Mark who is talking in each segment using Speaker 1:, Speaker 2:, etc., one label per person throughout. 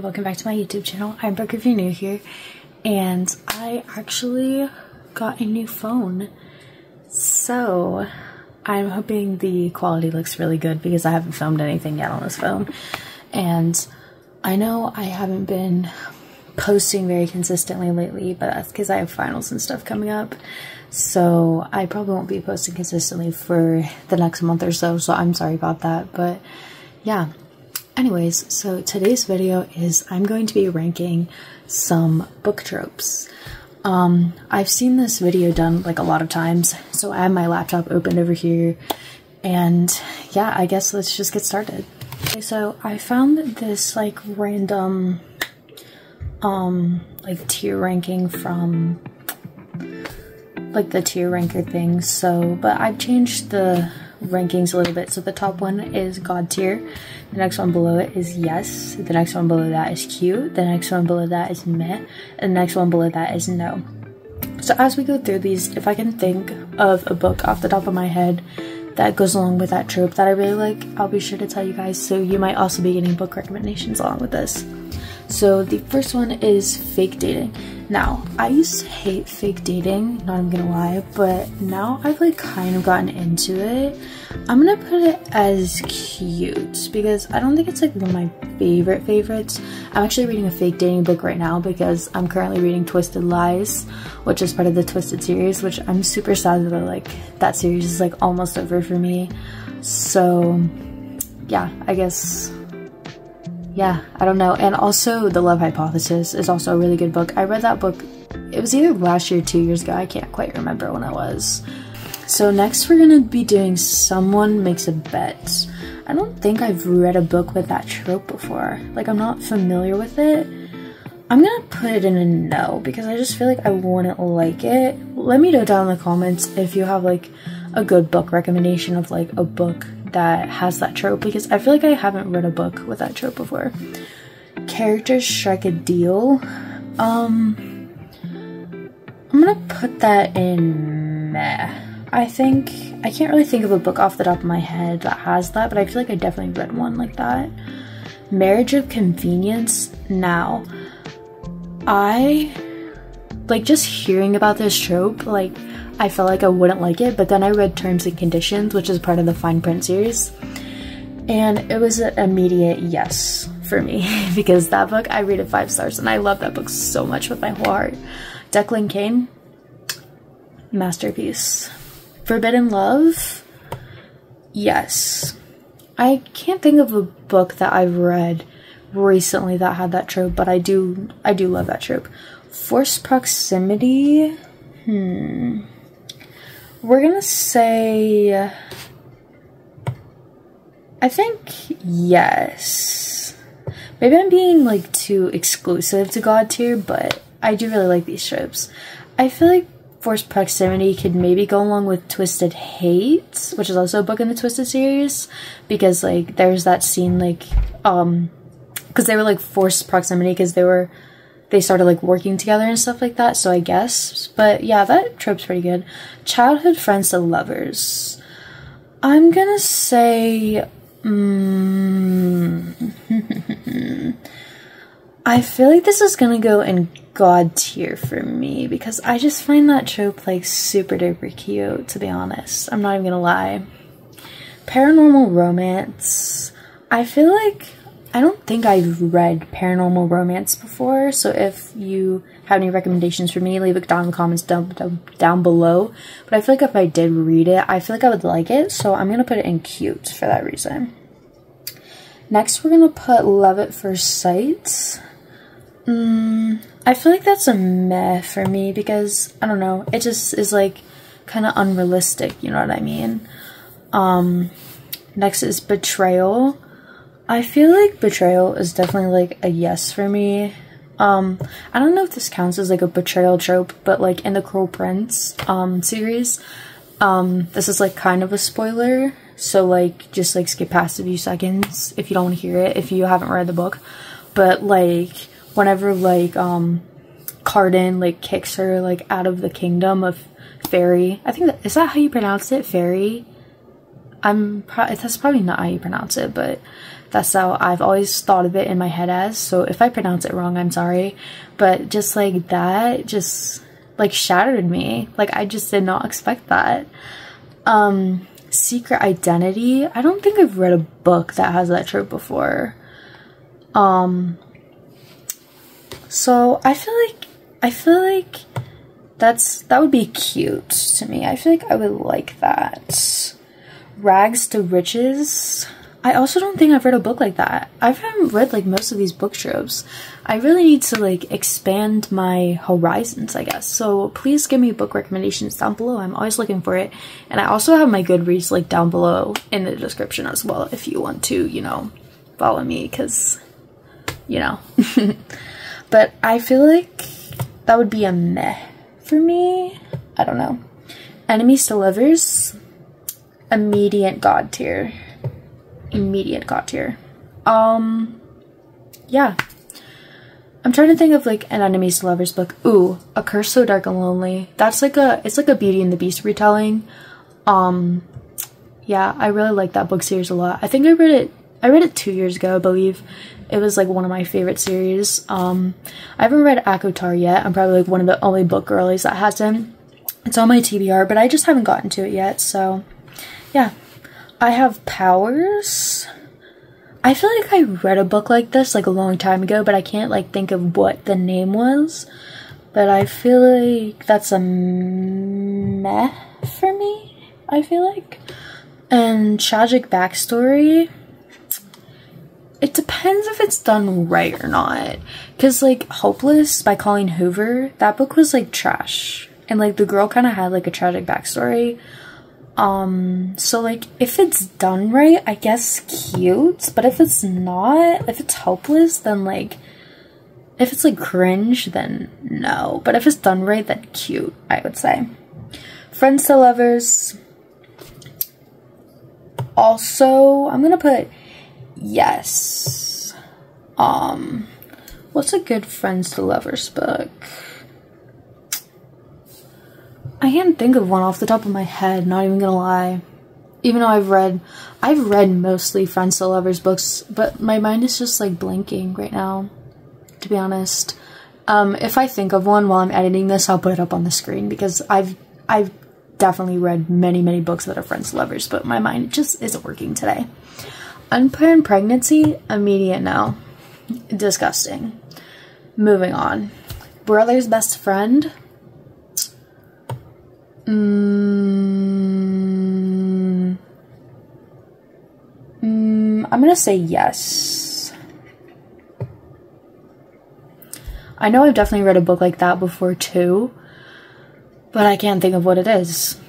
Speaker 1: welcome back to my YouTube channel. I'm Brooke if you're new here, and I actually got a new phone. So I'm hoping the quality looks really good because I haven't filmed anything yet on this phone. And I know I haven't been posting very consistently lately, but that's because I have finals and stuff coming up. So I probably won't be posting consistently for the next month or so, so I'm sorry about that. But yeah. Anyways, so today's video is I'm going to be ranking some book tropes. I've seen this video done like a lot of times, so I have my laptop opened over here, and yeah, I guess let's just get started. Okay, so I found this like random like tier ranking from like the tier ranker thing, so but I've changed the rankings a little bit. So the top one is God tier, the next one below it is yes, the next one below that is cute, the next one below that is meh, and the next one below that is no. So as we go through these, if I can think of a book off the top of my head that goes along with that trope that I really like, I'll be sure to tell you guys, so you might also be getting book recommendations along with this. So the first one is fake dating. Now, I used to hate fake dating, not even gonna lie, but now I've like kind of gotten into it. I'm gonna put it as cute because I don't think it's like one of my favorites. I'm actually reading a fake dating book right now because I'm currently reading Twisted Lies, which is part of the Twisted series, which I'm super sad that like that series is like almost over for me. So yeah, I guess, yeah, I don't know. And also The Love Hypothesis is also a really good book. I read that book, it was either last year or 2 years ago. I can't quite remember when it was. So next we're gonna be doing Someone Makes a Bet. I don't think I've read a book with that trope before. Like, I'm not familiar with it. I'm gonna put it in a no because I just feel like I wouldn't like it. Let me know down in the comments if you have like a good book recommendation of like a book that has that trope, because I feel like I haven't read a book with that trope before. Characters strike a deal. I'm gonna put that in meh. I can't really think of a book off the top of my head that has that, but I feel like I definitely read one like that. Marriage of Convenience. Now, I like just hearing about this trope, like I felt like I wouldn't like it, but then I read Terms and Conditions, which is part of the Fine Print series, and it was an immediate yes for me because that book, I rated 5 stars and I love that book so much with my whole heart. Declan Kane, masterpiece. Forbidden Love, yes. I can't think of a book that I've read recently that had that trope, but I do love that trope. Forced Proximity, we're gonna say, I think yes. Maybe I'm being like too exclusive to God tier, but I do really like these tropes. I feel like Forced Proximity could maybe go along with Twisted Hate, which is also a book in the Twisted series, because like there's that scene like because they were like forced proximity because they started like working together and stuff like that, so I guess. But yeah, that trope's pretty good. Childhood Friends to Lovers, I'm gonna say I feel like this is gonna go in God tier for me because I just find that trope like super duper cute, to be honest. I'm not even gonna lie. Paranormal Romance, I feel like I don't think I've read Paranormal Romance before, so if you have any recommendations for me, leave it down in the comments down below. But I feel like if I did read it, I feel like I would like it, so I'm gonna put it in cute for that reason. Next, we're gonna put Love at First Sight. I feel like that's a meh for me because, I don't know, it just is like kind of unrealistic, you know what I mean? Next is Betrayal. I feel like Betrayal is definitely like a yes for me. I don't know if this counts as like a betrayal trope, but like in the Cruel Prince series, this is like kind of a spoiler, so like just like skip past a few seconds if you don't want to hear it if you haven't read the book. But like whenever like Cardan like kicks her like out of the kingdom of Fairy, I think that, is that how you pronounce it? Fairy? That's probably not how you pronounce it, but that's how I've always thought of it in my head as. So if I pronounce it wrong, I'm sorry. But just like that, just like shattered me. Like I just did not expect that. Secret Identity. I don't think I've read a book that has that trope before. So I feel like that would be cute to me. I feel like I would like that. Rags to Riches. I also don't think I've read a book like that. I haven't read like most of these book tropes. I really need to like expand my horizons, I guess. So please give me book recommendations down below. I'm always looking for it. And I also have my Goodreads link down below in the description as well if you want to, you know, follow me, because, you know. But I feel like that would be a meh for me. I don't know. Enemies to Lovers. Immediate God tier. Immediate God tier. Yeah. I'm trying to think of like an Enemies to Lovers book. Ooh, A Curse So Dark and Lonely. That's like it's like a Beauty and the Beast retelling. Yeah, I really like that book series a lot. I think I read it 2 years ago, I believe. It was like one of my favorite series. I haven't read ACOTAR yet. I'm probably like one of the only book girlies that hasn't. It's on my TBR, but I just haven't gotten to it yet, so yeah. I have Powers. I feel like I read a book like this like a long time ago, but I can't like think of what the name was. But I feel like that's a meh for me, I feel like. And Tragic Backstory. It depends if it's done right or not. Because like Hopeless by Colleen Hoover, that book was like trash. And like the girl kind of had like a tragic backstory. So like if it's done right, I guess cute, but if it's not, if it's hopeless, then like, if it's like cringe, then no, but if it's done right, then cute, I would say. Friends to Lovers. Also, I'm gonna put yes. What's a good Friends to Lovers book? I can't think of one off the top of my head, not even gonna lie. Even though I've read mostly Friends to Lovers books, but my mind is just like blanking right now, to be honest. If I think of one while I'm editing this, I'll put it up on the screen, because I've definitely read many books that are Friends to Lovers, but my mind just isn't working today. Unplanned Pregnancy, immediate no. Disgusting. Moving on. Brother's Best Friend. I'm gonna say yes. I know I've definitely read a book like that before too, but I can't think of what it is.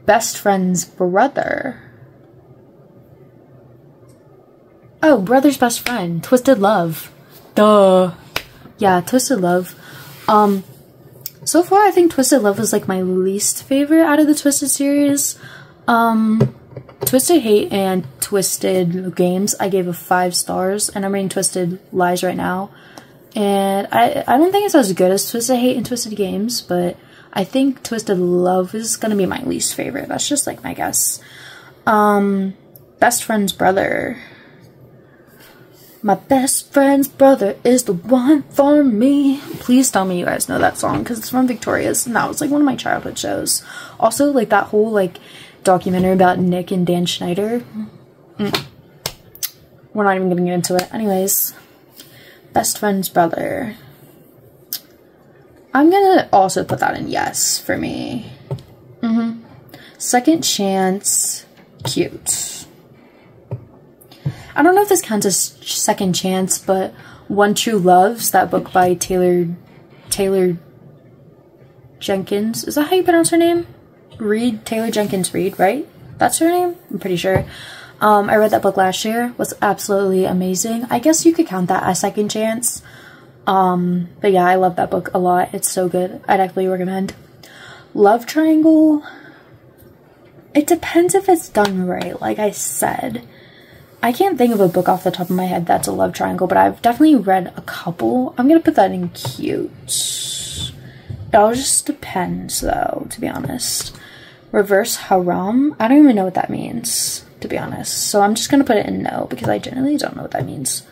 Speaker 1: Best Friend's Brother. Oh, Brother's Best Friend. Twisted Love. Duh. Yeah, Twisted Love. So far, I think Twisted Love was like my least favorite out of the Twisted series. Twisted Hate and Twisted Games, I gave a 5 stars, and I'm reading Twisted Lies right now. And I don't think it's as good as Twisted Hate and Twisted Games, but I think Twisted Love is gonna be my least favorite. That's just like my guess. Best Friend's Brother. My best friend's brother is the one for me. Please tell me you guys know that song, because it's from Victorious, and that was like one of my childhood shows. Also, like that whole like documentary about Nick and Dan Schneider. We're not even gonna get into it. Anyways, Best Friend's Brother. I'm gonna also put that in yes for me. Second Chance, cute. I don't know if this counts as Second Chance, but One True Loves, that book by Taylor Jenkins. Is that how you pronounce her name? Taylor Jenkins Reid, right? That's her name? I'm pretty sure. I read that book last year. Was absolutely amazing. I guess you could count that as Second Chance. But yeah, I love that book a lot. It's so good. I'd definitely recommend. Love Triangle. It depends if it's done right, like I said. I can't think of a book off the top of my head that's a love triangle, but I've definitely read a couple. I'm gonna put that in cute. It all just depends, though, to be honest. Reverse Haram. I don't even know what that means, to be honest. So I'm just gonna put it in no because I genuinely don't know what that means.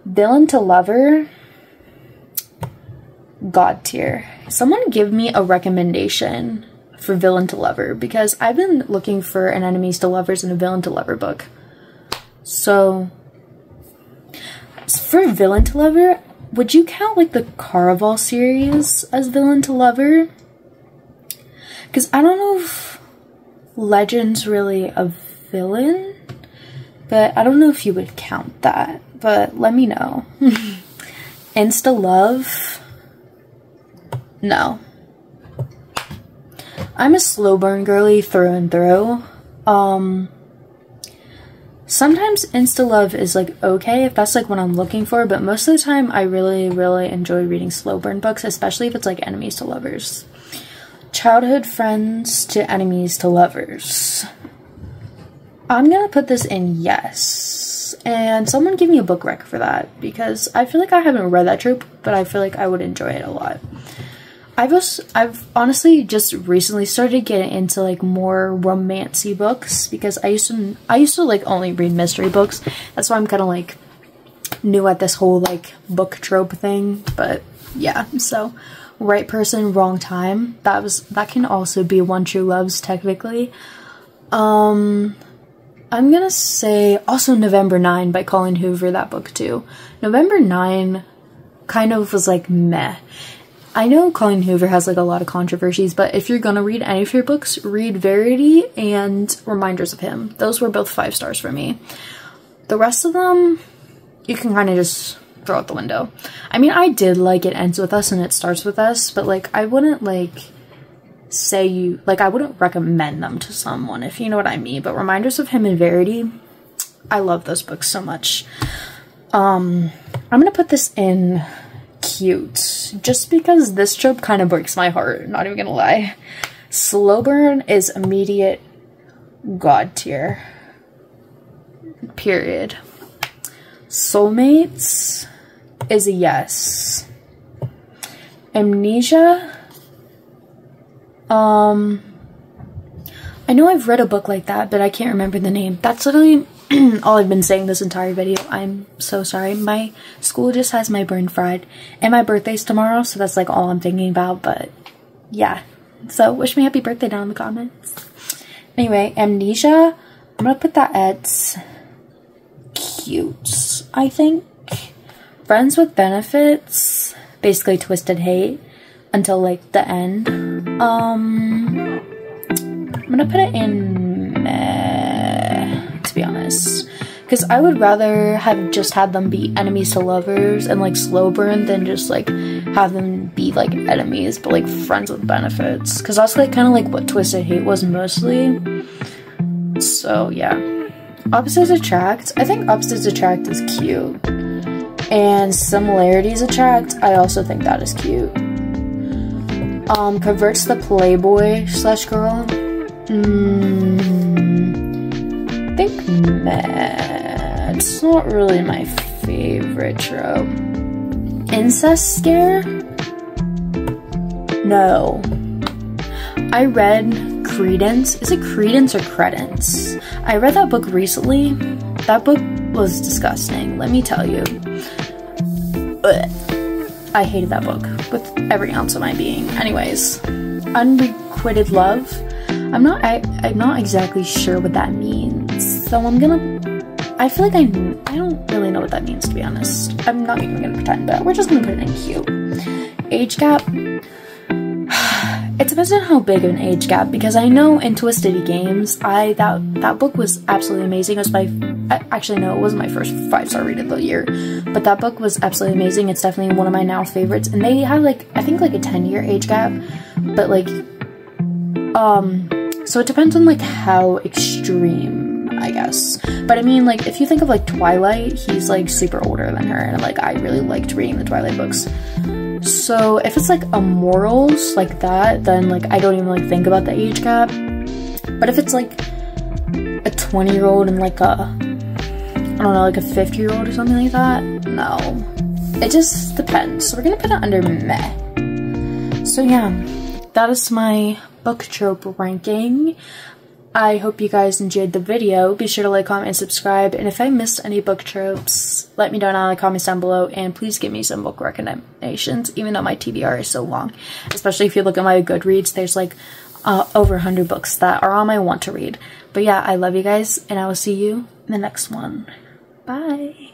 Speaker 1: Villain to lover. God tier. Someone give me a recommendation for villain to lover because I've been looking for an enemies to lovers and a villain to lover book. So for villain to lover, would you count like the Caraval series as villain to lover? Because I don't know if Legend's really a villain, but I don't know if you would count that, but let me know. Insta love. No. I'm a slow burn girly through and through. Sometimes insta love is like okay if that's like what I'm looking for, but most of the time I really enjoy reading slow burn books, especially if it's like enemies to lovers. Childhood friends to enemies to lovers. I'm gonna put this in yes, and someone give me a book rec for that because I feel like I haven't read that trope, but I feel like I would enjoy it a lot. I've honestly just recently started getting into like more romancy books because I used to like only read mystery books. That's why I'm kind of like new at this whole like book trope thing. But yeah, so right person, wrong time. That can also be One True Loves technically. I'm gonna say also November 9 by Colleen Hoover, that book too. November 9 kind of was like meh. I know Colleen Hoover has like a lot of controversies, but if you're gonna read any of her books, read Verity and Reminders of Him. Those were both 5 stars for me. The rest of them, you can kind of just throw out the window. I mean, I did like It Ends With Us and It Starts With Us, but like I wouldn't like say I wouldn't recommend them to someone, if you know what I mean. But Reminders of Him and Verity, I love those books so much. I'm gonna put this in cute just because this trope kind of breaks my heart, not even gonna lie. Slow burn is immediate god tier, period. Soulmates is a yes. Amnesia, I know I've read a book like that, but I can't remember the name. That's literally all I've been saying this entire video. I'm so sorry. My school just has my brain fried. And my birthday's tomorrow, so that's like all I'm thinking about. But yeah. So wish me happy birthday down in the comments. Anyway, Amnesia, I'm gonna put that at cute, I think. Friends with Benefits, basically Twisted Hate until like the end. I'm gonna put it in meh, to be honest, because I would rather have just had them be enemies to lovers and like slow burn than just like have them be like enemies but like friends with benefits, because that's like kind of like what Twisted Hate was mostly. So yeah. Opposites Attract, I think Opposites Attract is cute, and Similarities Attract, I also think that is cute. Converts the Playboy / girl, I think meh. It's not really my favorite trope. Incest Scare? No. I read Credence. Is it Credence or Credence? I read that book recently. That book was disgusting, let me tell you. Ugh. I hated that book with every ounce of my being. Anyways, Unrequited Love. I'm not exactly sure what that means, so I feel like I don't really know what that means, to be honest. I'm not even gonna pretend, but we're just gonna put it in cute. Age gap. It depends on how big of an age gap, because I know in Twisted Games, that book was absolutely amazing. It was actually no, it wasn't my first 5-star read of the year, but that book was absolutely amazing. It's definitely one of my now favorites, and they have like, I think like a 10-year age gap, but like, so it depends on like how extreme, I guess. But I mean, like, if you think of like Twilight, he's like super older than her, and like I really liked reading the Twilight books. So if it's like a morals like that, then like I don't even like think about the age gap. But if it's like a 20-year-old and like a, I don't know, like a 50-year-old or something like that, no. It just depends. So we're gonna put it under meh. So yeah, that is my book trope ranking. I hope you guys enjoyed the video. Be sure to like, comment, and subscribe. And if I missed any book tropes, let me know in the comments down below. And please give me some book recommendations, even though my TBR is so long. Especially if you look at my Goodreads, there's like over 100 books that are on my want to read. But yeah, I love you guys, and I will see you in the next one. Bye.